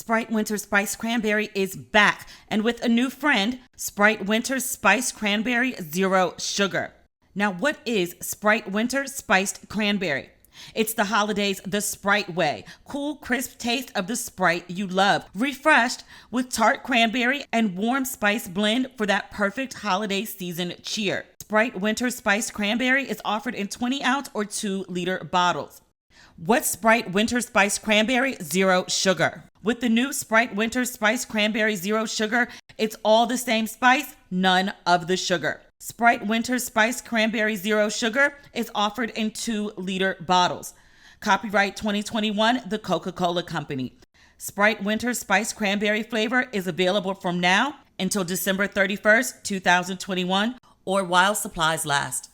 Sprite Winter Spice Cranberry is back, and with a new friend, Sprite Winter Spice Cranberry Zero Sugar. Now, what is Sprite Winter Spiced Cranberry? It's the holidays the Sprite way. Cool, crisp taste of the Sprite you love. Refreshed with tart cranberry and warm spice blend for that perfect holiday season cheer. Sprite Winter Spiced Cranberry is offered in 20-ounce or 2-liter bottles. What's Sprite Winter Spiced Cranberry Zero Sugar? With the new Sprite Winter Spiced Cranberry Zero Sugar, it's all the same spice, none of the sugar. Sprite Winter Spiced Cranberry Zero Sugar is offered in 2-liter bottles. Copyright 2021, The Coca-Cola Company. Sprite Winter Spiced Cranberry flavor is available from now until December 31st, 2021, or while supplies last.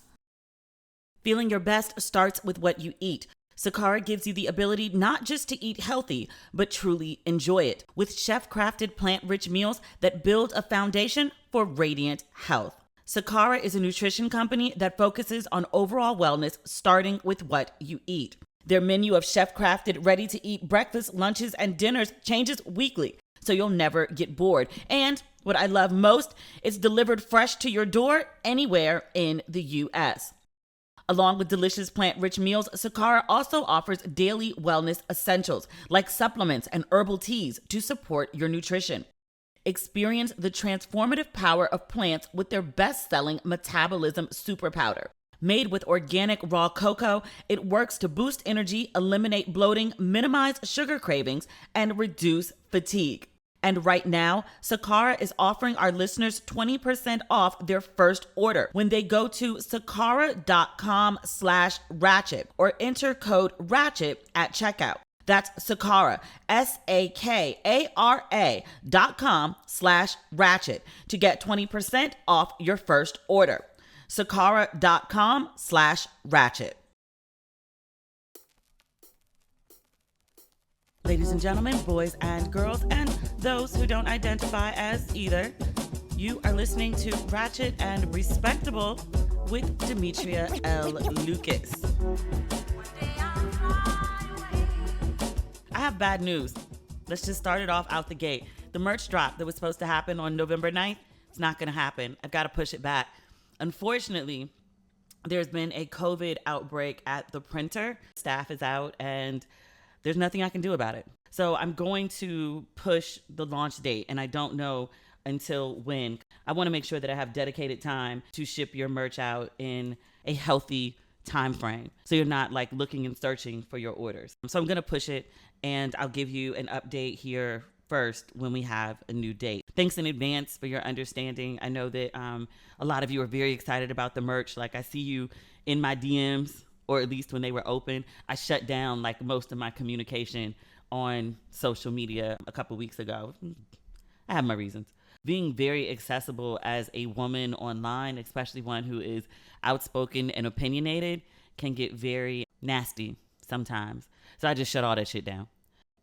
Feeling your best starts with what you eat. Sakara gives you the ability not just to eat healthy, but truly enjoy it with chef-crafted plant-rich meals that build a foundation for radiant health. Sakara is a nutrition company that focuses on overall wellness, starting with what you eat. Their menu of chef-crafted, ready-to-eat breakfast, lunches, and dinners changes weekly, so you'll never get bored. And what I love most, it's delivered fresh to your door anywhere in the U.S. Along with delicious plant-rich meals, Sakara also offers daily wellness essentials like supplements and herbal teas to support your nutrition. Experience the transformative power of plants with their best-selling Metabolism Super Powder. Made with organic raw cocoa, it works to boost energy, eliminate bloating, minimize sugar cravings, and reduce fatigue. And right now, Sakara is offering our listeners 20% off their first order when they go to sakara.com/ratchet or enter code RATCHET at checkout. That's Sakara, SAKARA.com/ratchet to get 20% off your first order. Sakara.com/ratchet. Ladies and gentlemen, boys and girls, and those who don't identify as either, you are listening to Ratchet and Respectable with Demetria L. Lucas. I have bad news. Let's just start it off out the gate. The merch drop that was supposed to happen on November 9th, it's not going to happen. I've got to push it back. Unfortunately, there's been a COVID outbreak at the printer. Staff is out and there's nothing I can do about it. So I'm going to push the launch date, and I don't know until when. I want to make sure that I have dedicated time to ship your merch out in a healthy time frame, so you're not like looking and searching for your orders. So I'm going to push it, and I'll give you an update here first when we have a new date. Thanks in advance for your understanding. I know that a lot of you are very excited about the merch. Like I see you in my DMs, or at least when they were open. I shut down like most of my communication on social media a couple weeks ago. I have my reasons. Being very accessible as a woman online, especially one who is outspoken and opinionated, can get very nasty sometimes. So I just shut all that shit down.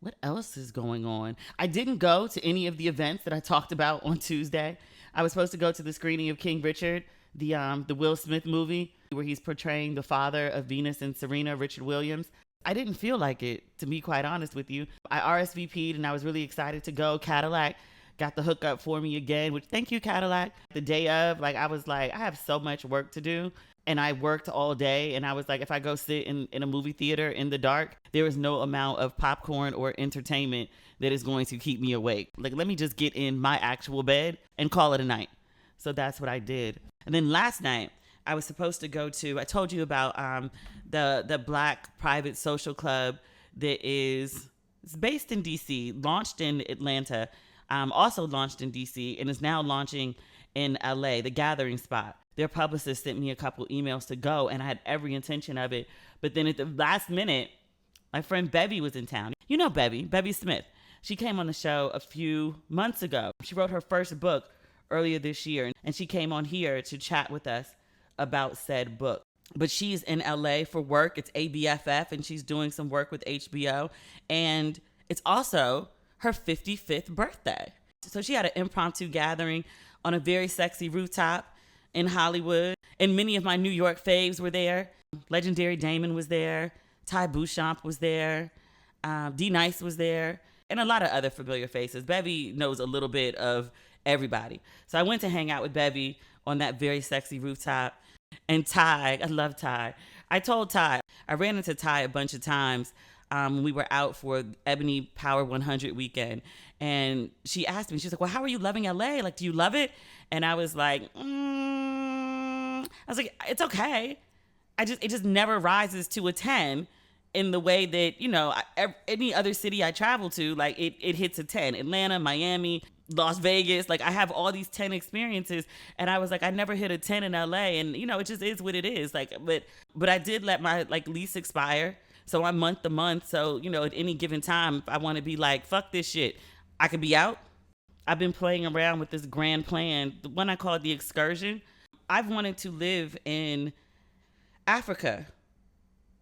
What else is going on? I didn't go to any of the events that I talked about on Tuesday. I was supposed to go to the screening of King Richard, the Will Smith movie, where he's portraying the father of Venus and Serena, Richard Williams. I didn't feel like it, to be quite honest with you. I RSVP'd and I was really excited to go. Cadillac got the hookup for me again, which thank you, Cadillac. The day of, I was like, I have so much work to do. And I worked all day, and I was like, if I go sit in a movie theater in the dark, there is no amount of popcorn or entertainment that is going to keep me awake. Like, let me just get in my actual bed and call it a night. So that's what I did. And then last night, I was supposed to go to, I told you about the Black Private Social Club that is based in D.C., launched in Atlanta, also launched in D.C., and is now launching in L.A., the Gathering Spot. Their publicist sent me a couple emails to go, and I had every intention of it. But then at the last minute, my friend Bevy was in town. You know Bevy Smith. She came on the show a few months ago. She wrote her first book earlier this year, and she came on here to chat with us about said book. But she's in LA for work. It's ABFF, and she's doing some work with HBO. And it's also her 55th birthday. So she had an impromptu gathering on a very sexy rooftop in Hollywood. And many of my New York faves were there. Legendary Damon was there. Ty Beauchamp was there. D Nice was there. and a lot of other familiar faces. Bevy knows a little bit of everybody. So I went to hang out with Bevy on that very sexy rooftop. And Ty, I love Ty. I told Ty, I ran into Ty a bunch of times when we were out for Ebony Power 100 weekend. And she asked me, she's like, well, how are you loving LA? Like, do you love it? And I was like, it's okay. It just never rises to a 10 in the way that, you know, any other city I travel to, like it hits a 10. Atlanta, Miami, Las Vegas, like I have all these 10 experiences, and I was like, I never hit a 10 in LA, and you know, it just is what it is. Like, but I did let my like lease expire, so I'm month to month. So you know, at any given time, if I want to be like, fuck this shit, I could be out. I've been playing around with this grand plan, the one I call the excursion. I've wanted to live in Africa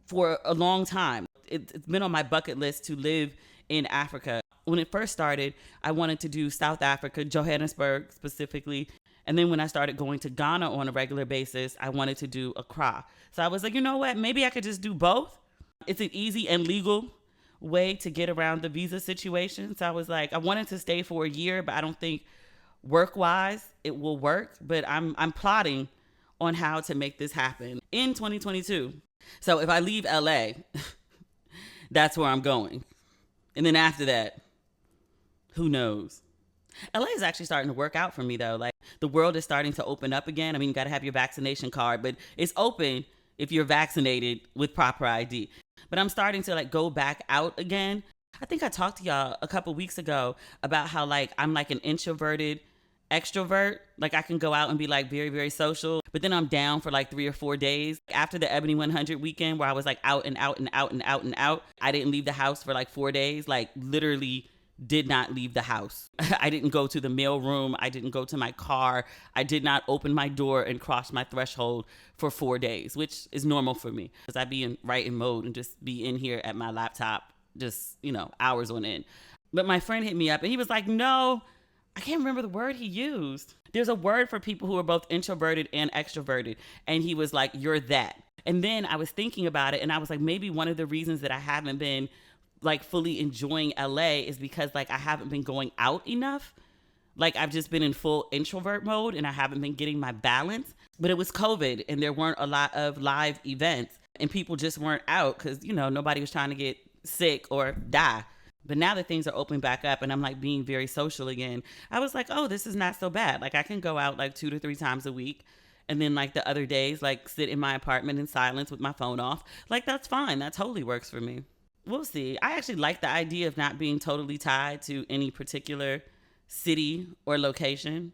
for a long time. It's been on my bucket list to live in Africa. When it first started, I wanted to do South Africa, Johannesburg specifically. And then when I started going to Ghana on a regular basis, I wanted to do Accra. So I was like, you know what? Maybe I could just do both. It's an easy and legal way to get around the visa situation. So I was like, I wanted to stay for a year, but I don't think work-wise it will work. But I'm plotting on how to make this happen in 2022. So if I leave LA, that's where I'm going. And then after that, who knows? LA is actually starting to work out for me though. Like the world is starting to open up again. I mean, you got to have your vaccination card, but it's open if you're vaccinated with proper ID. But I'm starting to like go back out again. I think I talked to y'all a couple weeks ago about how like I'm like an introverted extrovert. Like I can go out and be like very, very social, but then I'm down for like 3 or 4 days. After the Ebony 100 weekend where I was like out and out and out and out and out, I didn't leave the house for like 4 days, like literally did not leave the house. I didn't go to the mail room. I didn't go to my car. I did not open my door and cross my threshold for 4 days, which is normal for me because I'd be in writing mode and just be in here at my laptop, just, you know, hours on end. But my friend hit me up and he was like, no, I can't remember the word he used. There's a word for people who are both introverted and extroverted. And he was like, you're that. And then I was thinking about it and I was like, maybe one of the reasons that I haven't been like fully enjoying LA is because like I haven't been going out enough. Like I've just been in full introvert mode and I haven't been getting my balance. But it was COVID and there weren't a lot of live events and people just weren't out because, you know, nobody was trying to get sick or die. But now that things are opening back up and I'm like being very social again, I was like, oh, this is not so bad. Like I can go out like 2 to 3 times a week. And then like the other days, like sit in my apartment in silence with my phone off. Like that's fine. That totally works for me. We'll see. I actually like the idea of not being totally tied to any particular city or location.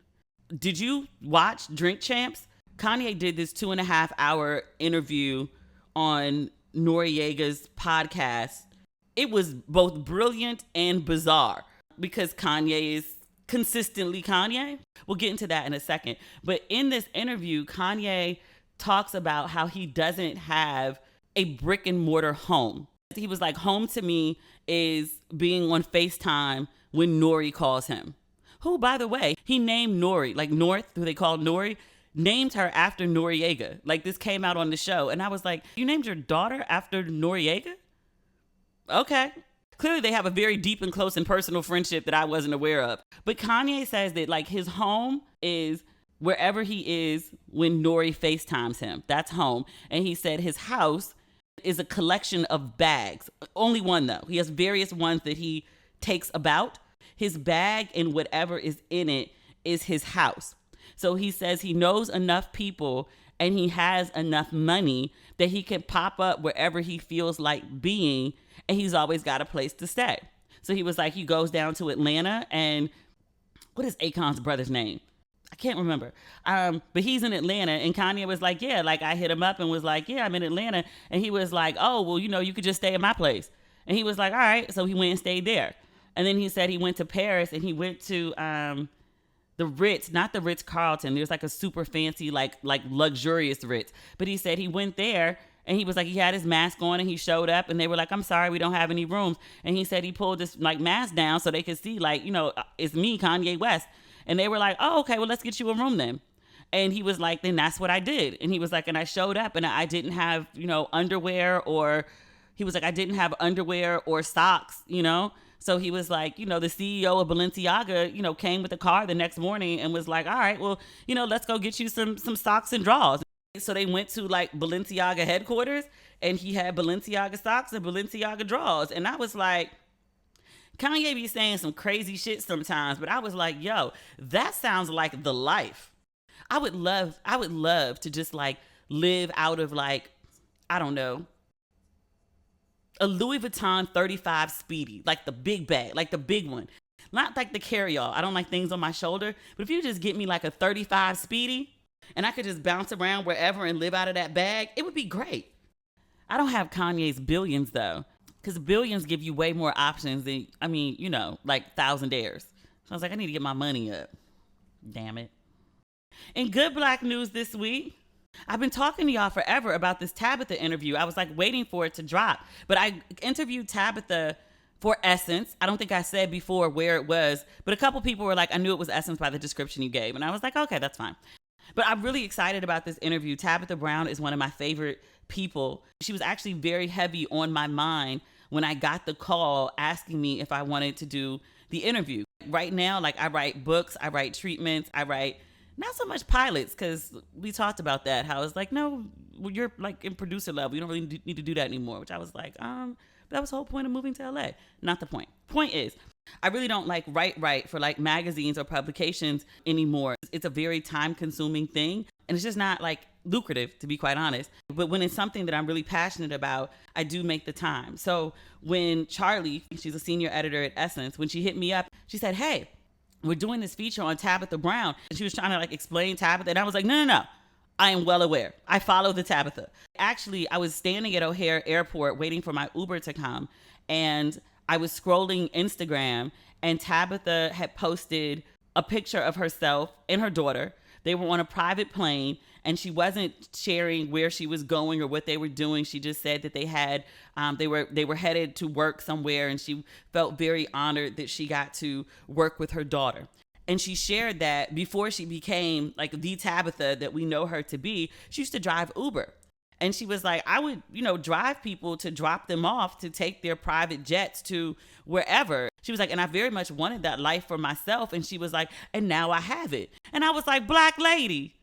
Did you watch Drink Champs? Kanye did this 2.5 hour interview on Noriega's podcast. It was both brilliant and bizarre because Kanye is consistently Kanye. We'll get into that in a second. But in this interview, Kanye talks about how he doesn't have a brick and mortar home. He was like, home to me is being on FaceTime when Nori calls him. Who, by the way, he named Nori, like North, who they call Nori, named her after Noriega. Like this came out on the show. And I was like, you named your daughter after Noriega? Okay. Clearly they have a very deep and close and personal friendship that I wasn't aware of. But Kanye says that like his home is wherever he is when Nori FaceTimes him. That's home. And he said his house is a collection of bags. Only one though. He has various ones that he takes about. His bag and whatever is in it is his house. So he says he knows enough people and he has enough money that he can pop up wherever he feels like being, and he's always got a place to stay. So he was like, he goes down to Atlanta, and what is Akon's brother's name? I can't remember. But he's in Atlanta, and Kanye was like, yeah, like I hit him up and was like, yeah, I'm in Atlanta. And he was like, oh, well, you know, you could just stay at my place. And he was like, all right. So he went and stayed there. And then he said he went to Paris and he went to the Ritz, not the Ritz-Carlton. There's like a super fancy, like luxurious Ritz. But he said he went there and he was like, he had his mask on and he showed up and they were like, I'm sorry, we don't have any rooms. And he said he pulled this like mask down so they could see like, you know, it's me, Kanye West. And they were like, oh, okay, well, let's get you a room then. And he was like, then that's what I did. And he was like, and I showed up and I didn't have, you know, underwear or he was like, I didn't have underwear or socks, you know? So he was like, the CEO of Balenciaga, came with a car the next morning and was like, all right, well, let's go get you some socks and drawers. So they went to like Balenciaga headquarters, and he had Balenciaga socks and Balenciaga drawers. And I was like, Kanye be saying some crazy shit sometimes, but I was like, yo, that sounds like the life. I would love to just like live out of like, I don't know, a Louis Vuitton 35 Speedy, like the big bag, like the big one. Not like the carry-all. I don't like things on my shoulder, but if you just get me like a 35 Speedy and I could just bounce around wherever and live out of that bag, it would be great. I don't have Kanye's billions though, because billions give you way more options than, like thousandaires. So I was like, I need to get my money up. Damn it. In good Black news this week, I've been talking to y'all forever about this Tabitha interview. I was like waiting for it to drop, but I interviewed Tabitha for Essence. I don't think I said before where it was, but a couple people were like, I knew it was Essence by the description you gave. And I was like, okay, that's fine. But I'm really excited about this interview. Tabitha Brown is one of my favorite people. She was actually very heavy on my mind when I got the call asking me if I wanted to do the interview. Right now, like I write books, I write treatments, I write not so much pilots, because we talked about that, how it's like, no, you're like in producer level. You don't really need to do that anymore, which I was like, that was the whole point of moving to LA. Not the point. Point is, I really don't like write for like magazines or publications anymore. It's a very time consuming thing. And it's just not like lucrative, to be quite honest. But when it's something that I'm really passionate about, I do make the time. So when Charlie, she's a senior editor at Essence, when she hit me up, she said, hey, we're doing this feature on Tabitha Brown. And she was trying to like explain Tabitha. And I was like, no. I am well aware. I follow the Tabitha. Actually, I was standing at O'Hare Airport waiting for my Uber to come. And I was scrolling Instagram, and Tabitha had posted a picture of herself and her daughter. They were on a private plane, and she wasn't sharing where she was going or what they were doing. She just said that they were headed to work somewhere, and she felt very honored that she got to work with her daughter. And she shared that before she became like the Tabitha that we know her to be, she used to drive Uber. And she was like, I would, drive people to drop them off to take their private jets to wherever. She was like, and I very much wanted that life for myself. And she was like, and now I have it. And I was like, Black lady,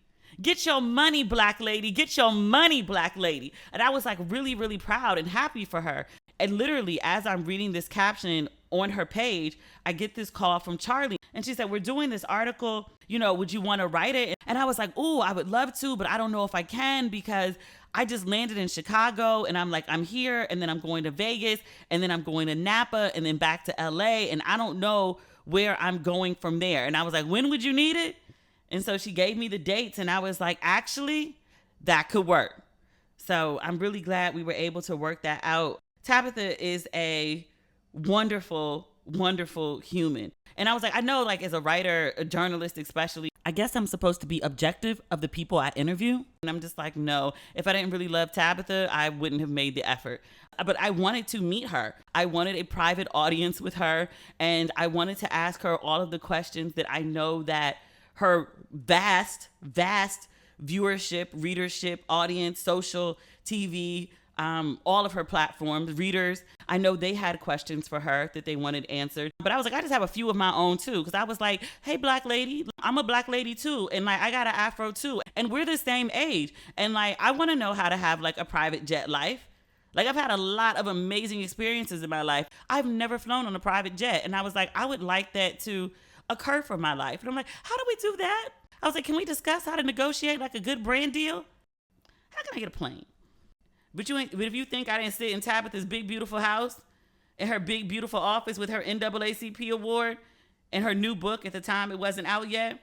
get your money, Black lady, get your money, Black lady. And I was like really, really proud and happy for her. And literally, as I'm reading this caption on her page, I get this call from Charlie. And she said, we're doing this article, would you want to write it? And I was like, oh, I would love to, but I don't know if I can, because I just landed in Chicago, and I'm like, I'm here, and then I'm going to Vegas, and then I'm going to Napa, and then back to LA, and I don't know where I'm going from there. And I was like, when would you need it? And so she gave me the dates, and I was like, actually, that could work. So I'm really glad we were able to work that out. Tabitha is a wonderful, wonderful human. And I was like, I know, like, as a writer, a journalist especially, I guess I'm supposed to be objective of the people I interview. And I'm just like, no, if I didn't really love Tabitha, I wouldn't have made the effort. But I wanted to meet her. I wanted a private audience with her. And I wanted to ask her all of the questions that I know that her vast viewership, readership, audience, social, TV, all of her platforms, readers, I know they had questions for her that they wanted answered. But I was like, I just have a few of my own too. Because I was like, hey, Black lady, I'm a Black lady too. And like, I got an afro too. And we're the same age. And like, I want to know how to have like a private jet life. Like, I've had a lot of amazing experiences in my life. I've never flown on a private jet. And I was like, I would like that to occur for my life. And I'm like, how do we do that? I was like, can we discuss how to negotiate like a good brand deal? How can I get a plane? But if you think I didn't sit in Tabitha's big, beautiful house, in her big, beautiful office with her NAACP award and her new book, at the time it wasn't out yet,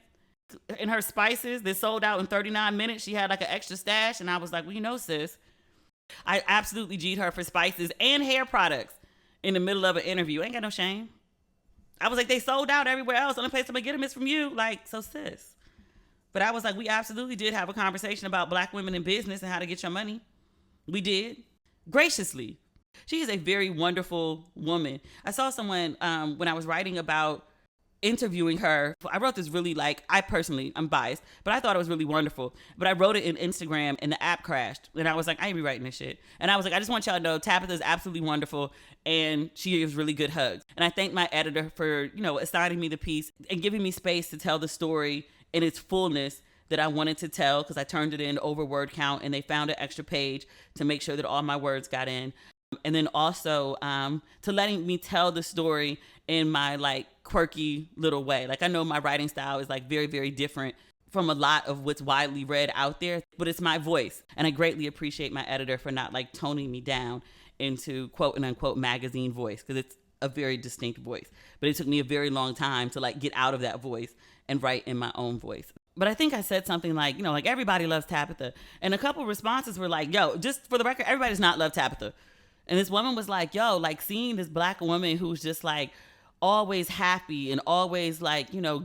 and her spices that sold out in 39 minutes, she had like an extra stash. And I was like, well, sis, I absolutely G'd her for spices and hair products in the middle of an interview. I ain't got no shame. I was like, they sold out everywhere else. The only place I'm gonna get them is from you. Like, so sis. But I was like, we absolutely did have a conversation about Black women in business and how to get your money. We did. Graciously. She is a very wonderful woman. I saw someone when I was writing about interviewing her. I wrote this really I'm biased, but I thought it was really wonderful. But I wrote it in Instagram and the app crashed. And I was like, I ain't be writing this shit. And I was like, I just want y'all to know Tabitha is absolutely wonderful and she gives really good hugs. And I thank my editor for, assigning me the piece and giving me space to tell the story in its fullness that I wanted to tell, because I turned it in over word count and they found an extra page to make sure that all my words got in. And then also to letting me tell the story in my quirky little way. I know my writing style is very, very different from a lot of what's widely read out there, but it's my voice. And I greatly appreciate my editor for not toning me down into quote and unquote magazine voice, because it's a very distinct voice. But it took me a very long time to get out of that voice and write in my own voice. But I think I said something everybody loves Tabitha. And a couple responses were yo, just for the record, everybody does not love Tabitha. And this woman was seeing this Black woman who's just always happy and always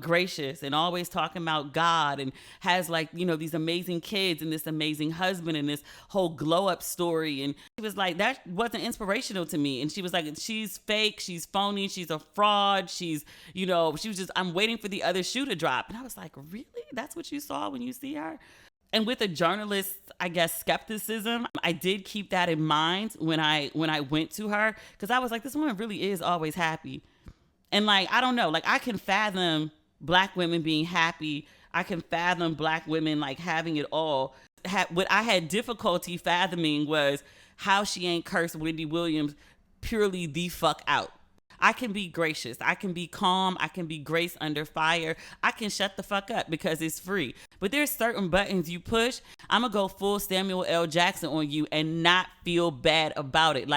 gracious and always talking about God and has these amazing kids and this amazing husband and this whole glow up story. And she was that wasn't inspirational to me. And she was she's fake, she's phony, she's a fraud, she's, she was just, I'm waiting for the other shoe to drop. And I was really? That's what you saw when you see her? And with a journalist's, I guess, skepticism, I did keep that in mind when I went to her, because I was this woman really is always happy. And I don't know, I can fathom Black women being happy. I can fathom Black women having it all. What I had difficulty fathoming was how she ain't cursed Wendy Williams purely the fuck out. I can be gracious. I can be calm. I can be grace under fire. I can shut the fuck up because it's free. But there's certain buttons you push. I'm going to go full Samuel L. Jackson on you and not feel bad about it.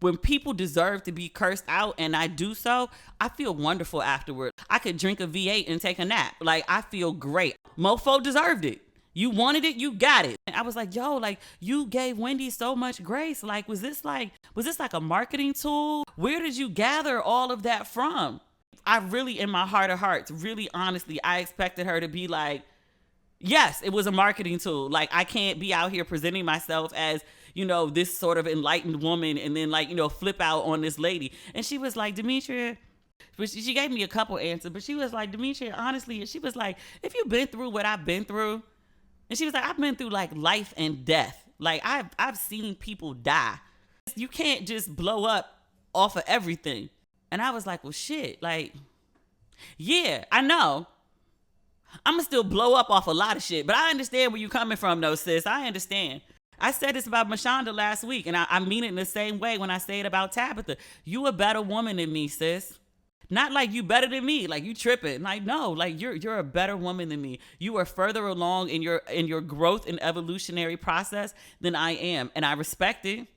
When people deserve to be cursed out and I do so, I feel wonderful afterward. I could drink a V8 and take a nap. I feel great. Mofo deserved it. You wanted it, you got it. And I was yo, you gave Wendy so much grace. Was this a marketing tool? Where did you gather all of that from? I really, in my heart of hearts, really honestly, I expected her to be yes, it was a marketing tool. I can't be out here presenting myself as, this sort of enlightened woman and then flip out on this lady. And she was Demetria, but she gave me a couple answers, but she was Demetria, honestly, she was if you've been through what I've been through, and she was I've been through life and death. I've seen people die. You can't just blow up off of everything. And I was well, shit. Yeah, I know. I'm gonna still blow up off a lot of shit, but I understand where you're coming from though, sis. I understand. I said this about Mashonda last week, and I mean it in the same way when I say it about Tabitha. You a better woman than me, sis. Not you better than me, you tripping. No, you're a better woman than me. You are further along in your growth and evolutionary process than I am. And I respect it.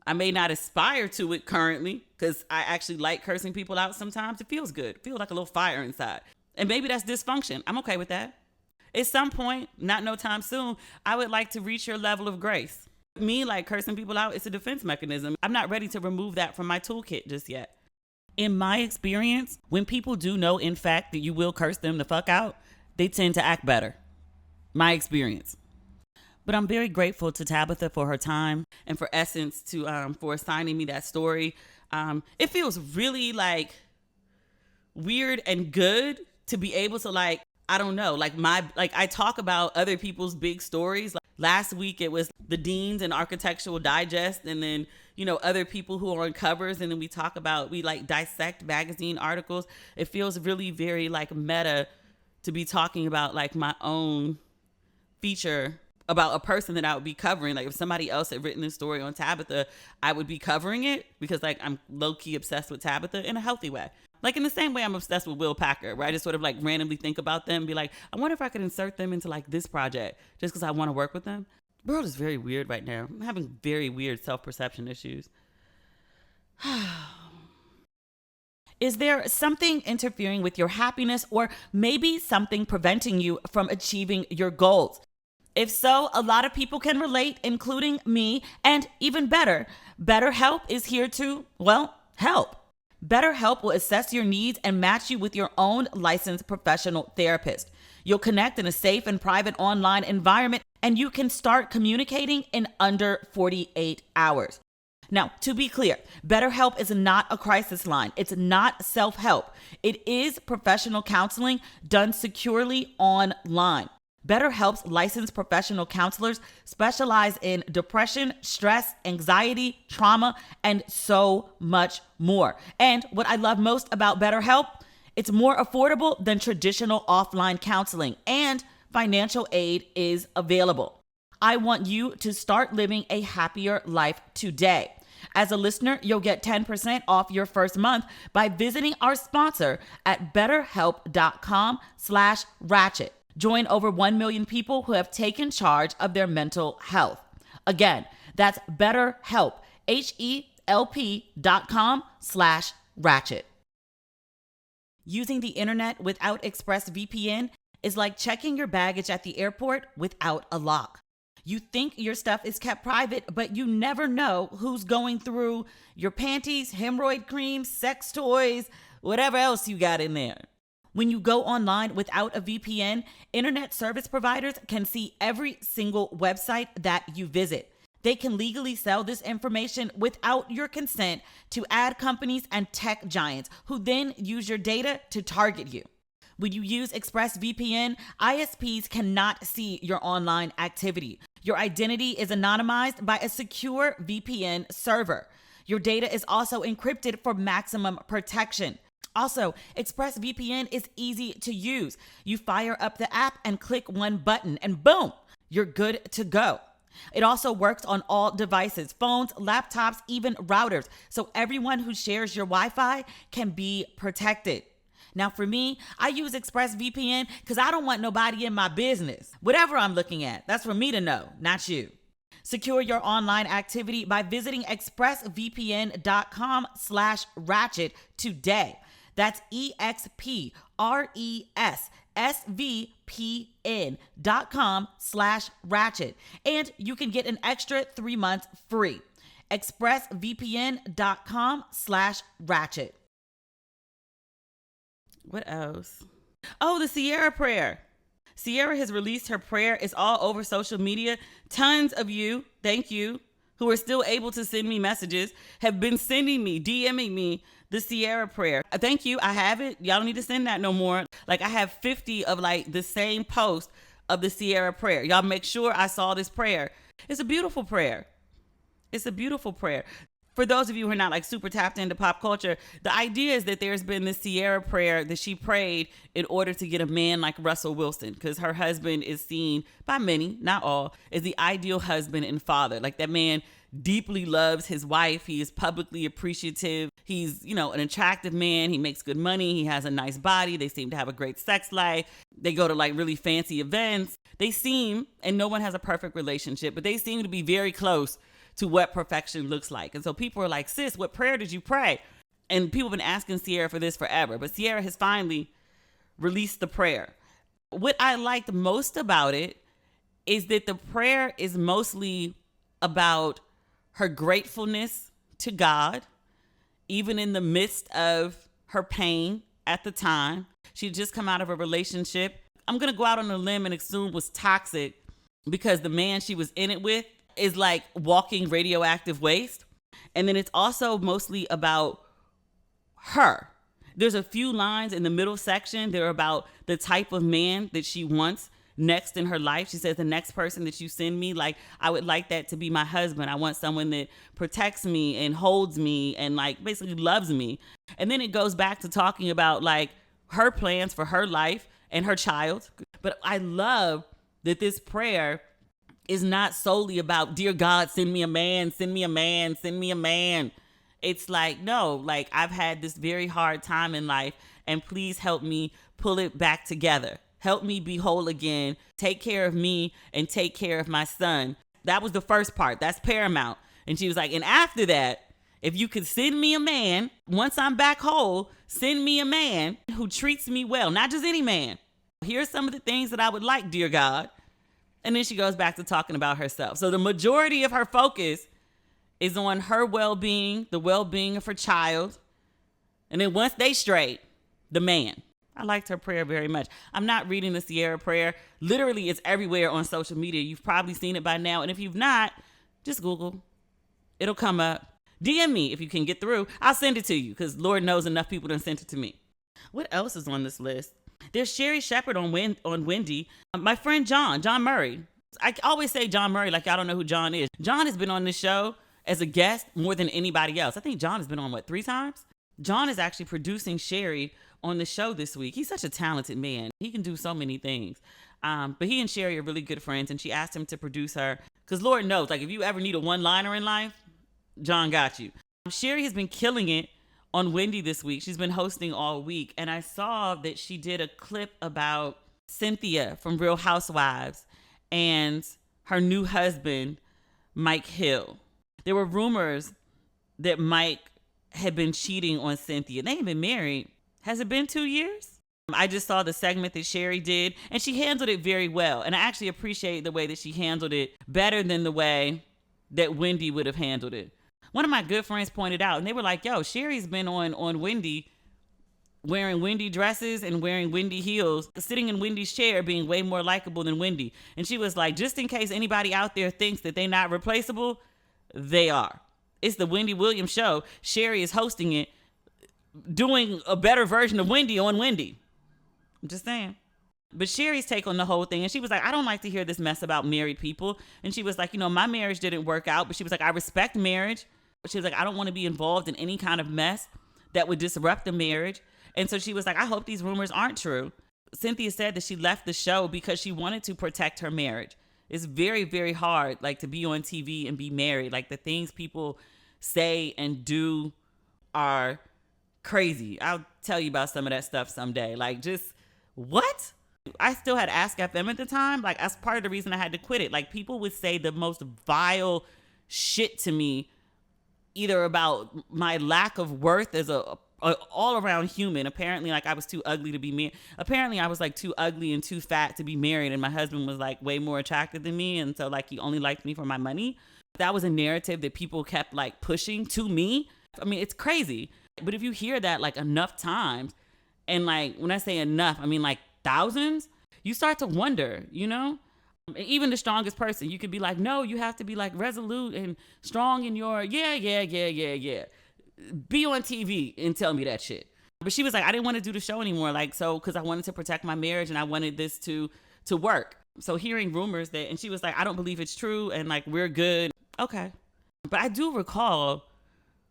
I may not aspire to it currently, because I actually like cursing people out sometimes. It feels good. It feels like a little fire inside. And maybe that's dysfunction. I'm okay with that. At some point, not no time soon, I would like to reach your level of grace. Me, cursing people out, it's a defense mechanism. I'm not ready to remove that from my toolkit just yet. In my experience, when people do know, in fact, that you will curse them the fuck out, they tend to act better. My experience. But I'm very grateful to Tabitha for her time and for Essence for assigning me that story. It feels really weird and good to be able to I don't know, I talk about other people's big stories. Last week it was the deans and Architectural Digest, and then other people who are on covers, and then we dissect magazine articles. It feels really very meta to be talking about my own feature about a person that I would be covering. If somebody else had written this story on Tabitha, I would be covering it because I'm low-key obsessed with Tabitha in a healthy way. In the same way I'm obsessed with Will Packer, where I just sort of randomly think about them and be I wonder if I could insert them into this project just because I want to work with them. The world is very weird right now. I'm having very weird self-perception issues. Is there something interfering with your happiness, or maybe something preventing you from achieving your goals? If so, a lot of people can relate, including me, and even better, BetterHelp is here to, help. BetterHelp will assess your needs and match you with your own licensed professional therapist. You'll connect in a safe and private online environment, and you can start communicating in under 48 hours. Now, to be clear, BetterHelp is not a crisis line. It's not self-help. It is professional counseling done securely online. BetterHelp's licensed professional counselors specialize in depression, stress, anxiety, trauma, and so much more. And what I love most about BetterHelp, it's more affordable than traditional offline counseling, and financial aid is available. I want you to start living a happier life today. As a listener, you'll get 10% off your first month by visiting our sponsor at betterhelp.com/ratchet. Join over 1 million people who have taken charge of their mental health. Again, that's BetterHelp, HELP.com/ratchet. Using the internet without ExpressVPN is like checking your baggage at the airport without a lock. You think your stuff is kept private, but you never know who's going through your panties, hemorrhoid cream, sex toys, whatever else you got in there. When you go online without a VPN, internet service providers can see every single website that you visit. They can legally sell this information without your consent to ad companies and tech giants who then use your data to target you. When you use ExpressVPN, ISPs cannot see your online activity. Your identity is anonymized by a secure VPN server. Your data is also encrypted for maximum protection. Also, ExpressVPN is easy to use. You fire up the app and click one button and boom, you're good to go. It also works on all devices, phones, laptops, even routers, so everyone who shares your Wi-Fi can be protected. Now for me, I use ExpressVPN because I don't want nobody in my business. Whatever I'm looking at, that's for me to know, not you. Secure your online activity by visiting expressvpn.com/ratchet today. That's expressvpn.com/ratchet. And you can get an extra 3 months free. expressvpn.com/ratchet. What else? Oh, the Sierra prayer. Sierra has released her prayer. It's all over social media. Tons of you, thank you, who are still able to send me messages, have been sending me, DMing me the Sierra prayer. Thank you. I have it. Y'all don't need to send that no more. Like, I have 50 of like the same post of the Sierra prayer. Y'all make sure I saw this prayer. It's a beautiful prayer. It's a beautiful prayer. For those of you who are not like super tapped into pop culture, the idea is that there's been this Sierra prayer that she prayed in order to get a man like Russell Wilson, because her husband is seen by many, not all, as the ideal husband and father. Like, that man deeply loves his wife. He is publicly appreciative. He's, an attractive man. He makes good money. He has a nice body. They seem to have a great sex life. They go to like really fancy events. They seem, and no one has a perfect relationship, but they seem to be very close to what perfection looks like. And so people are like, sis, what prayer did you pray? And people have been asking Sierra for this forever, but Sierra has finally released the prayer. What I liked most about it is that the prayer is mostly about her gratefulness to God, even in the midst of her pain at the time. She'd just come out of a relationship. I'm going to go out on a limb and assume was toxic, because the man she was in it with is like walking radioactive waste. And then it's also mostly about her. There's a few lines in the middle section. They're about the type of man that she wants next in her life. She says, the next person that you send me, like, I would like that to be my husband. I want someone that protects me and holds me and like basically loves me. And then it goes back to talking about like her plans for her life and her child. But I love that this prayer is not solely about, dear God, send me a man, send me a man, send me a man. It's like, no, like, I've had this very hard time in life, and please help me pull it back together. Help me be whole again. Take care of me and take care of my son. That was the first part. That's paramount. And she was like, and after that, if you could send me a man, once I'm back whole, send me a man who treats me well, not just any man. Here's some of the things that I would like, dear God. And then she goes back to talking about herself. So the majority of her focus is on her well-being, the well-being of her child. And then once they straight, the man. I liked her prayer very much. I'm not reading the Sierra prayer. Literally, it's everywhere on social media. You've probably seen it by now. And if you've not, just Google. It'll come up. DM me if you can get through. I'll send it to you because Lord knows enough people done sent it to me. What else is on this list? There's Sherry Shepherd on Wendy. My friend John Murray. I always say John Murray like y'all don't know who John is. John has been on this show as a guest more than anybody else. I think John has been on, 3 times? John is actually producing Sherry on the show this week. He's such a talented man. He can do so many things. But he and Sherry are really good friends, and she asked him to produce her. Because Lord knows, like if you ever need a one-liner in life, John got you. Sherry has been killing it on Wendy this week. She's been hosting all week. And I saw that she did a clip about Cynthia from Real Housewives and her new husband, Mike Hill. There were rumors that Mike had been cheating on Cynthia. They ain't been married. Has it been 2 years? I just saw the segment that Sherry did, and she handled it very well. And I actually appreciate the way that she handled it better than the way that Wendy would have handled it. One of my good friends pointed out, and they were like, yo, Sherry's been on Wendy wearing Wendy dresses and wearing Wendy heels, sitting in Wendy's chair being way more likable than Wendy. And she was like, just in case anybody out there thinks that they're not replaceable, they are. It's the Wendy Williams show. Sherry is hosting it, doing a better version of Wendy on Wendy. I'm just saying. But Sherry's take on the whole thing, and she was like, I don't like to hear this mess about married people. And she was like, my marriage didn't work out, but she was like, I respect marriage. But she was like, I don't want to be involved in any kind of mess that would disrupt the marriage. And so she was like, I hope these rumors aren't true. Cynthia said that she left the show because she wanted to protect her marriage. It's very, very hard, like, to be on TV and be married. Like, the things people say and do are crazy. I'll tell you about some of that stuff someday. Like, just, what? I still had Ask FM at the time. Like, that's part of the reason I had to quit it. Like, people would say the most vile shit to me, either about my lack of worth as a all-around human. Apparently, like, I was too ugly to be married. Apparently, I was, like, too ugly and too fat to be married, and my husband was, like, way more attractive than me, and so, like, he only liked me for my money. That was a narrative that people kept, like, pushing to me. I mean, it's crazy. But if you hear that, like, enough times, and, like, when I say enough, I mean, like, thousands, you start to wonder, Even the strongest person, you could be like, no, you have to be, like, resolute and strong in your, yeah. Be on TV and tell me that shit. But she was like, I didn't want to do the show anymore. Like, so, because I wanted to protect my marriage and I wanted this to work. So hearing rumors that, and she was like, I don't believe it's true. And, like, we're good. Okay. But I do recall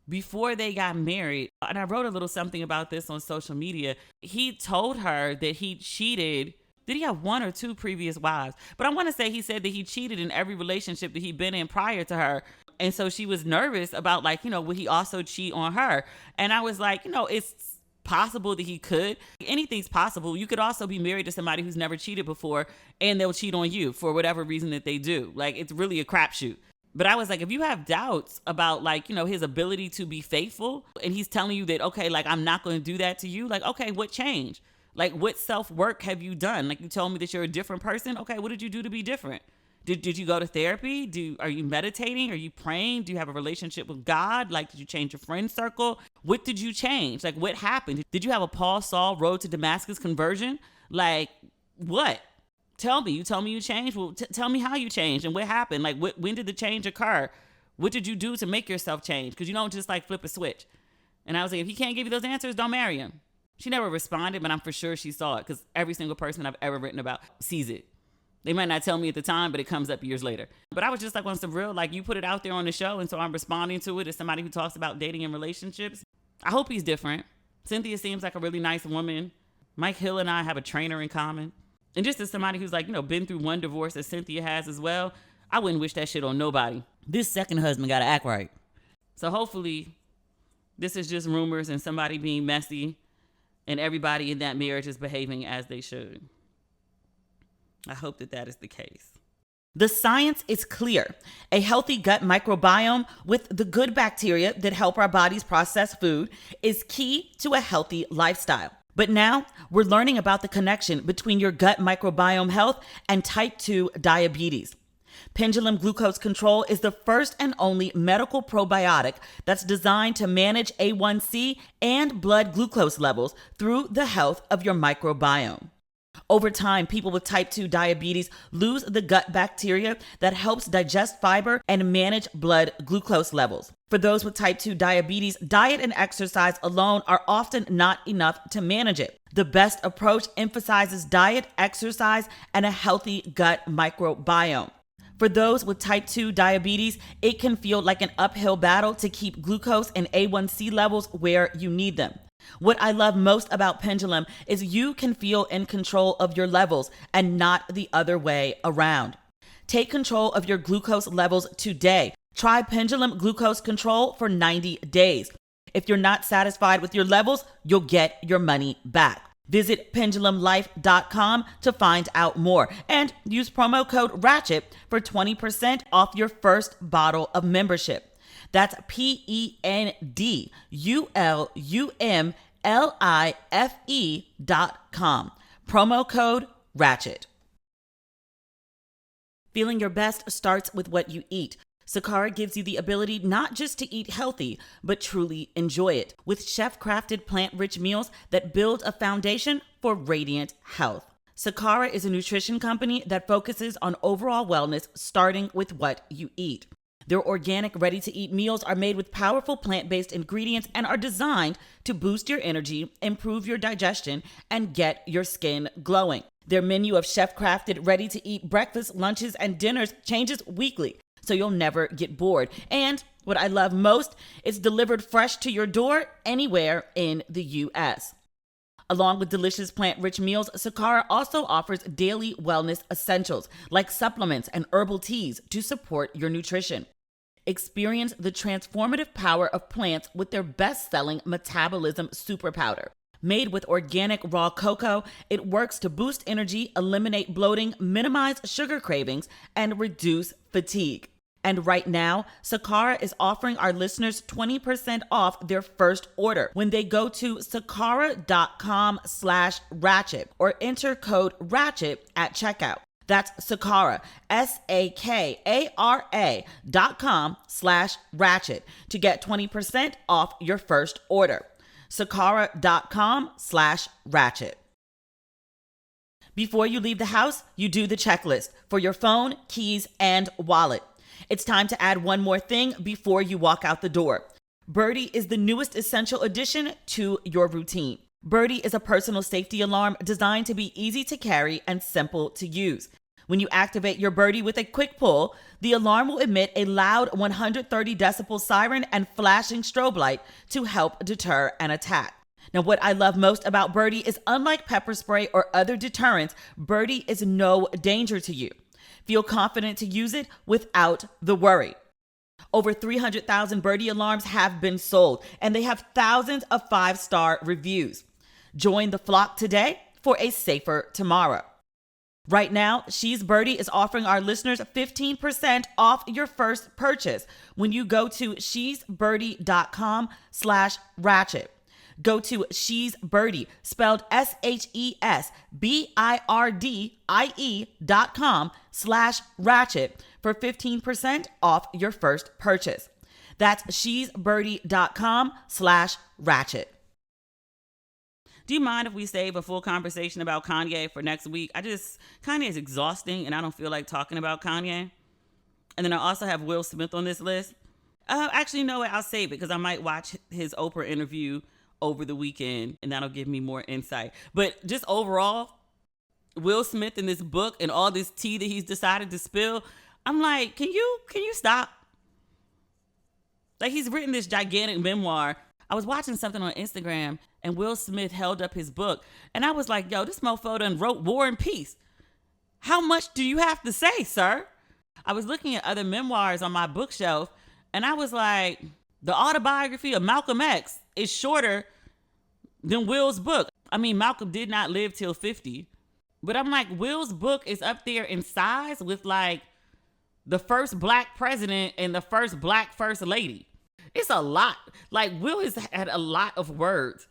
before they got married, and I wrote a little something about this on social media. He told her that he cheated. Did he have 1 or 2 previous wives? But I want to say he said that he cheated in every relationship that he'd been in prior to her. And so she was nervous about, like, would he also cheat on her? And I was like, it's possible that he could. Anything's possible. You could also be married to somebody who's never cheated before, and they'll cheat on you for whatever reason that they do. Like, it's really a crapshoot. But I was like, if you have doubts about, like, his ability to be faithful, and he's telling you that, okay, like, I'm not going to do that to you. Like, okay, what changed? Like, what self-work have you done? Like, you told me that you're a different person. Okay, what did you do to be different? Did you go to therapy? Are you meditating? Are you praying? Do you have a relationship with God? Like, did you change your friend circle? What did you change? Like, what happened? Did you have a Paul Saul road to Damascus conversion? Like, what? Tell me. You told me you changed. Well, tell me how you changed and what happened. Like, when did the change occur? What did you do to make yourself change? Because you don't just, like, flip a switch. And I was like, if he can't give you those answers, don't marry him. She never responded, but I'm for sure she saw it because every single person I've ever written about sees it. They might not tell me at the time, but it comes up years later. But I was just like, on some real, like, you put it out there on the show, and so I'm responding to it as somebody who talks about dating and relationships. I hope he's different. Cynthia seems like a really nice woman. Mike Hill and I have a trainer in common. And just as somebody who's, like, been through one divorce as Cynthia has as well, I wouldn't wish that shit on nobody. This second husband got to act right. So hopefully this is just rumors and somebody being messy and everybody in that marriage is behaving as they should. I hope that is the case. The science is clear. A healthy gut microbiome with the good bacteria that help our bodies process food is key to a healthy lifestyle. But now we're learning about the connection between your gut microbiome health and type 2 diabetes. Pendulum Glucose Control is the first and only medical probiotic that's designed to manage A1C and blood glucose levels through the health of your microbiome. Over time, people with type 2 diabetes lose the gut bacteria that helps digest fiber and manage blood glucose levels. For those with type 2 diabetes, diet and exercise alone are often not enough to manage it. The best approach emphasizes diet, exercise, and a healthy gut microbiome. For those with type 2 diabetes, it can feel like an uphill battle to keep glucose and A1C levels where you need them. What I love most about Pendulum is you can feel in control of your levels and not the other way around. Take control of your glucose levels today. Try Pendulum Glucose Control for 90 days. If you're not satisfied with your levels, you'll get your money back. Visit pendulumlife.com to find out more and use promo code RATCHET for 20% off your first bottle of membership. That's pendulumlife.com. Promo code RATCHET. Feeling your best starts with what you eat. Sakara gives you the ability not just to eat healthy, but truly enjoy it with chef-crafted plant-rich meals that build a foundation for radiant health. Sakara is a nutrition company that focuses on overall wellness, starting with what you eat. Their organic, ready-to-eat meals are made with powerful plant-based ingredients and are designed to boost your energy, improve your digestion, and get your skin glowing. Their menu of chef-crafted, ready-to-eat breakfast, lunches, and dinners changes weekly, so you'll never get bored. And what I love most, it's delivered fresh to your door anywhere in the U.S. Along with delicious plant-rich meals, Sakara also offers daily wellness essentials like supplements and herbal teas to support your nutrition. Experience the transformative power of plants with their best-selling Metabolism Super Powder. Made with organic raw cocoa, it works to boost energy, eliminate bloating, minimize sugar cravings, and reduce fatigue. And right now, Sakara is offering our listeners 20% off their first order when they go to sakara.com/ratchet or enter code RATCHET at checkout. That's Sakara, SAKARA.com/ratchet to get 20% off your first order. Sakara.com/ratchet. Before you leave the house, you do the checklist for your phone, keys, and wallet. It's time to add one more thing before you walk out the door. Birdie is the newest essential addition to your routine. Birdie is a personal safety alarm designed to be easy to carry and simple to use. When you activate your Birdie with a quick pull, the alarm will emit a loud 130 decibel siren and flashing strobe light to help deter an attack. Now, what I love most about Birdie is unlike pepper spray or other deterrents, Birdie is no danger to you. Feel confident to use it without the worry. Over 300,000 Birdie alarms have been sold, and they have thousands of 5-star reviews. Join the flock today for a safer tomorrow. Right now, She's Birdie is offering our listeners 15% off your first purchase when you go to shesbirdie.com/ratchet. Go to She's Birdie, spelled SHESBIRDIE.com/ratchet for 15% off your first purchase. That's shesbirdie.com/ratchet. Do you mind if we save a full conversation about Kanye for next week? Kanye is exhausting and I don't feel like talking about Kanye. And then I also have Will Smith on this list. Actually, you know what? I'll save it because I might watch his Oprah interview over the weekend and that'll give me more insight. But just overall, Will Smith in this book and all this tea that he's decided to spill, I'm like, can you stop? Like, he's written this gigantic memoir. I was watching something on Instagram and Will Smith held up his book and I was like, yo, this mofo done wrote War and Peace. How much do you have to say, sir? I was looking at other memoirs on my bookshelf and I was like, the autobiography of Malcolm X is shorter than Will's book. I mean, Malcolm did not live till 50, but I'm like, Will's book is up there in size with like the first black president and the first black first lady. It's a lot. Like, Will has had a lot of words.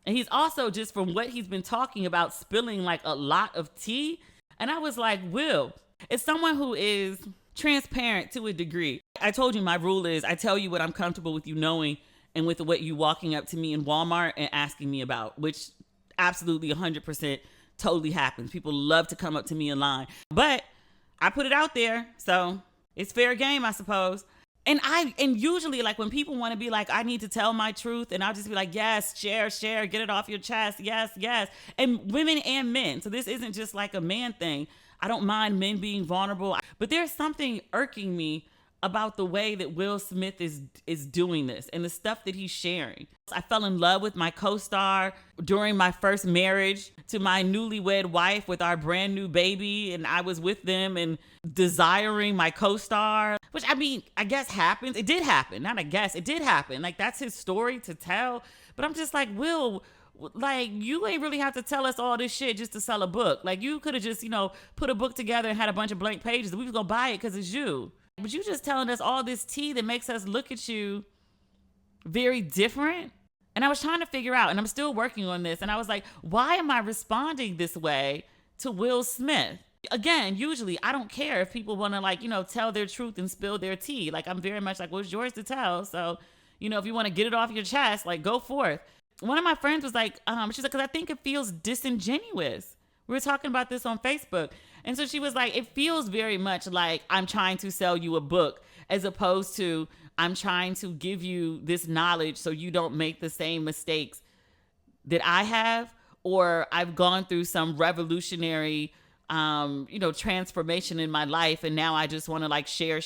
And he's also, just from what he's been talking about, spilling like a lot of tea. And I was like, Will, it's someone who is transparent to a degree. I told you my rule is I tell you what I'm comfortable with you knowing and with what you walking up to me in Walmart and asking me about, which absolutely 100% totally happens. People love to come up to me in line. But I put it out there, so it's fair game, I suppose. And usually, like, when people want to be like, I need to tell my truth, and I'll just be like, yes, share, get it off your chest, yes. And women and men. So this isn't just like a man thing. I don't mind men being vulnerable, but there's something irking me about the way that Will Smith is doing this and the stuff that he's sharing. I fell in love with my co-star during my first marriage to my newlywed wife with our brand new baby, and I was with them and desiring my co-star, which, I mean, I guess happens. It did happen. Not I guess. It did happen. Like, that's his story to tell. But I'm just like, Will, like, you ain't really have to tell us all this shit just to sell a book. Like, you could have just, put a book together and had a bunch of blank pages and we was gonna buy it because it's you. But you just telling us all this tea that makes us look at you very different. And I was trying to figure out, and I'm still working on this, and I was like, why am I responding this way to Will Smith? Again, usually I don't care if people want to, like, tell their truth and spill their tea. Like, I'm very much like, well, it's yours to tell. So, if you want to get it off your chest, like, go forth. One of my friends was like, she's like, because I think it feels disingenuous. We were talking about this on Facebook. And so she was like, it feels very much like I'm trying to sell you a book as opposed to I'm trying to give you this knowledge so you don't make the same mistakes that I have, or I've gone through some revolutionary, transformation in my life. And now I just want to, like, share.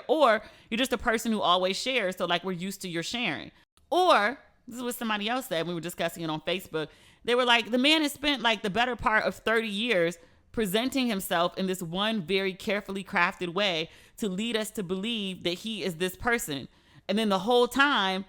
Or you're just a person who always shares. So, like, we're used to your sharing. Or this is what somebody else said. We were discussing it on Facebook. They were like, the man has spent, like, the better part of 30 years presenting himself in this one very carefully crafted way to lead us to believe that he is this person. And then the whole time,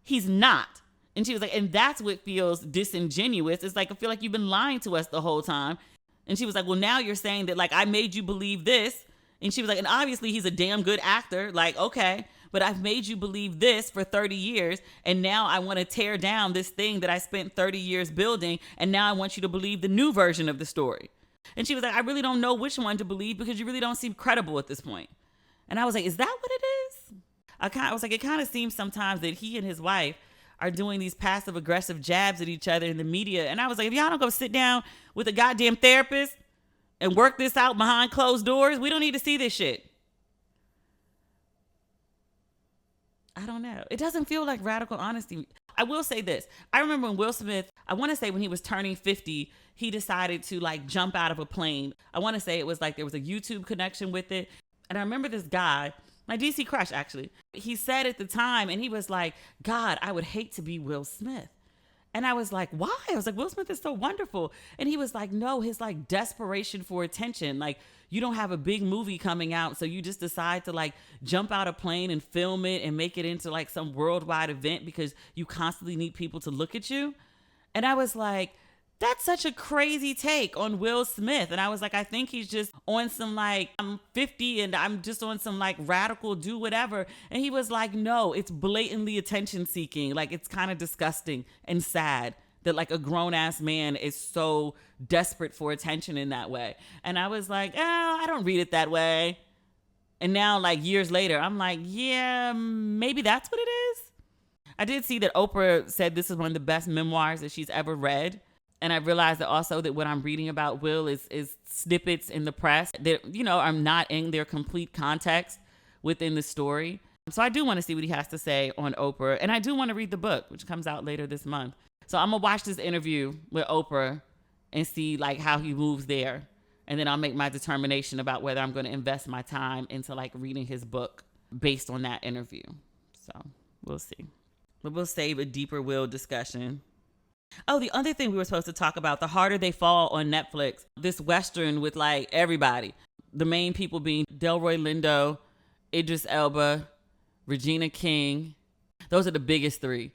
he's not. And she was like, and that's what feels disingenuous. It's like, I feel like you've been lying to us the whole time. And she was like, well, now you're saying that, like, I made you believe this. And she was like, and obviously he's a damn good actor. Like, okay, but I've made you believe this for 30 years. And now I want to tear down this thing that I spent 30 years building. And now I want you to believe the new version of the story. And she was like, I really don't know which one to believe because you really don't seem credible at this point. And I was like, is that what it is? I was like, it kind of seems sometimes that he and his wife are doing these passive aggressive jabs at each other in the media. And I was like, if y'all don't go sit down with a goddamn therapist and work this out behind closed doors, we don't need to see this shit. I don't know. It doesn't feel like radical honesty. I will say this. I remember when Will Smith, I want to say when he was turning 50, he decided to, like, jump out of a plane. I want to say it was like there was a YouTube connection with it. And I remember this guy, my DC crush, actually, he said at the time, and he was like, God, I would hate to be Will Smith. And I was like, why? I was like, Will Smith is so wonderful. And he was like, no, his, like, desperation for attention. Like, you don't have a big movie coming out, so you just decide to, like, jump out a plane and film it and make it into, like, some worldwide event because you constantly need people to look at you. And I was like, that's such a crazy take on Will Smith. And I was like, I think he's just on some, like, I'm 50 and I'm just on some, like, radical do whatever. And he was like, no, it's blatantly attention seeking. Like, it's kind of disgusting and sad that, like, a grown ass man is so desperate for attention in that way. And I was like, oh, I don't read it that way. And now, like, years later, I'm like, yeah, maybe that's what it is. I did see that Oprah said this is one of the best memoirs that she's ever read. And I realized that also that what I'm reading about Will is snippets in the press that, are not in their complete context within the story. So I do want to see what he has to say on Oprah. And I do want to read the book, which comes out later this month. So I'm going to watch this interview with Oprah and see, like, how he moves there. And then I'll make my determination about whether I'm going to invest my time into, like, reading his book based on that interview. So we'll see. But we'll save a deeper Will discussion. Oh, the other thing we were supposed to talk about, The Harder They Fall on Netflix. This Western with, like, everybody. The main people being Delroy Lindo, Idris Elba, Regina King. Those are the biggest three.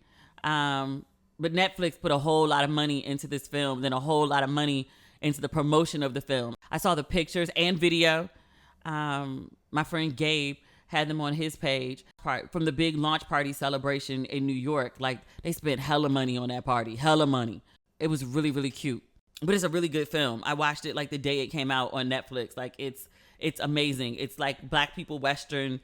But Netflix put a whole lot of money into this film, then a whole lot of money into the promotion of the film. I saw the pictures and video. My friend Gabe had them on his page from the big launch party celebration in New York. Like, they spent hella money on that party, hella money. It was really, really cute. But it's a really good film. I watched it, like, the day it came out on Netflix. Like, it's amazing. It's like Black people Western.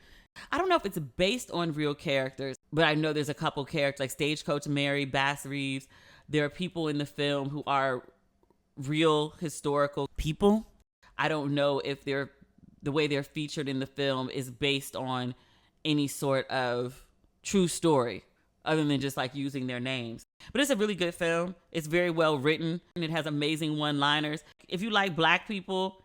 I don't know if it's based on real characters, but I know there's a couple characters like Stagecoach Mary, Bass Reeves. There are people in the film who are real historical people. I don't know if the way they're featured in the film is based on any sort of true story other than just like using their names. But it's a really good film. It's very well written and it has amazing one-liners. If you like black people,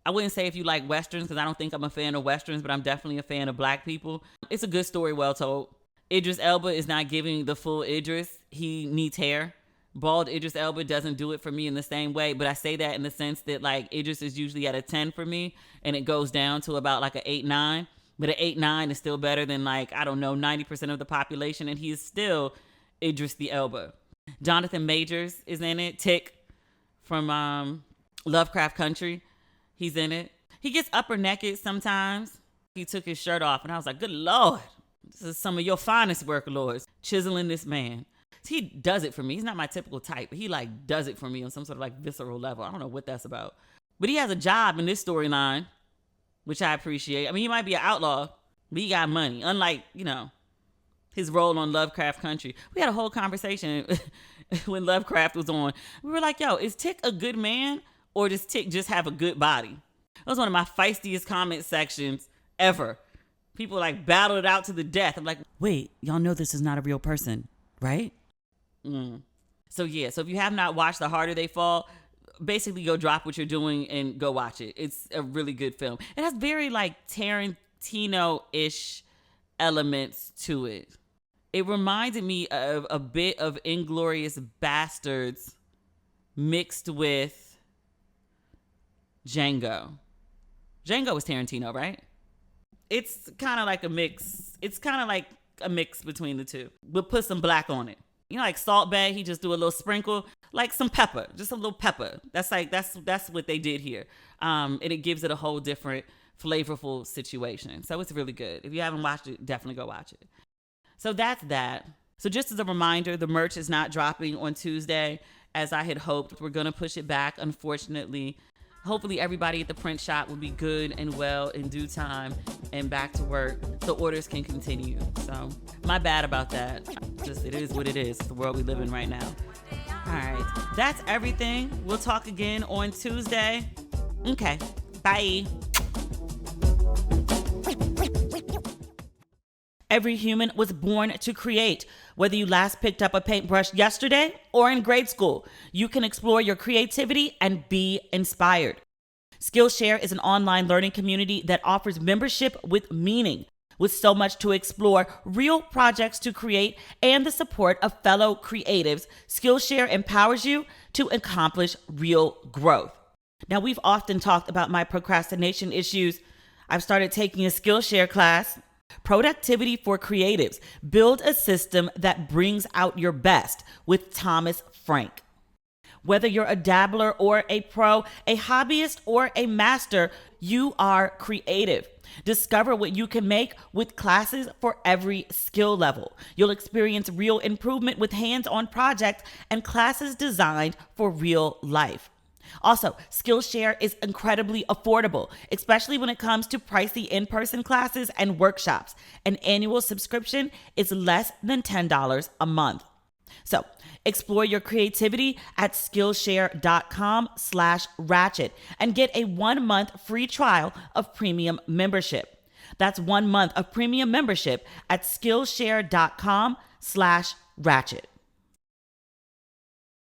I wouldn't say if you like Westerns because I don't think I'm a fan of Westerns, but I'm definitely a fan of black people. It's a good story, well told. Idris Elba is not giving the full Idris. He needs hair. Bald Idris Elba doesn't do it for me in the same way, but I say that in the sense that like Idris is usually at a 10 for me and it goes down to about like an 8-9. But an 8-9 is still better than like, I don't know, 90% of the population, and he is still Idris the Elba. Jonathan Majors is in it. Tick from Lovecraft Country, he's in it. He gets upper naked sometimes. He took his shirt off, and I was like, good Lord, this is some of your finest work, Lords. Chiseling this man. He does it for me. He's not my typical type, but he like does it for me on some sort of like visceral level. I don't know what that's about. But he has a job in this storyline, which I appreciate. I mean, he might be an outlaw, but he got money. Unlike, his role on Lovecraft Country. We had a whole conversation when Lovecraft was on. We were like, yo, is Tick a good man or does Tick just have a good body? That was one of my feistiest comment sections ever. People like battled it out to the death. I'm like, wait, y'all know this is not a real person, right? So if you have not watched The Harder They Fall, basically go drop what you're doing and go watch it. It's a really good film. It has very like Tarantino-ish elements to it. It reminded me of a bit of Inglourious Bastards mixed with Django. Django was Tarantino, right? It's kind of like a mix. It's kind of like a mix between the two. We'll put some black on it. Like Salt Bae, he just do a little sprinkle, like some pepper, just a little pepper. That's what they did here. And it gives it a whole different flavorful situation. So it's really good. If you haven't watched it, definitely go watch it. So that's that. So just as a reminder, the merch is not dropping on Tuesday as I had hoped. We're going to push it back, unfortunately. Hopefully everybody at the print shop will be good and well in due time and back to work so orders can continue. So my bad about that. It is what it is. It's the world we live in right now. All right. That's everything. We'll talk again on Tuesday. Okay. Bye. Every human was born to create. Whether you last picked up a paintbrush yesterday or in grade school, you can explore your creativity and be inspired. Skillshare is an online learning community that offers membership with meaning. With so much to explore, real projects to create, and the support of fellow creatives, Skillshare empowers you to accomplish real growth. Now, we've often talked about my procrastination issues. I've started taking a Skillshare class. Productivity for Creatives. Build a system that brings out your best with Thomas Frank. Whether you're a dabbler or a pro, a hobbyist or a master, you are creative. Discover what you can make with classes for every skill level. You'll experience real improvement with hands-on projects and classes designed for real life. Also, Skillshare is incredibly affordable, especially when it comes to pricey in-person classes and workshops. An annual subscription is less than $10 a month. So, explore your creativity at Skillshare.com/ratchet and get a 1-month free trial of premium membership. That's 1 month of premium membership at Skillshare.com/ratchet.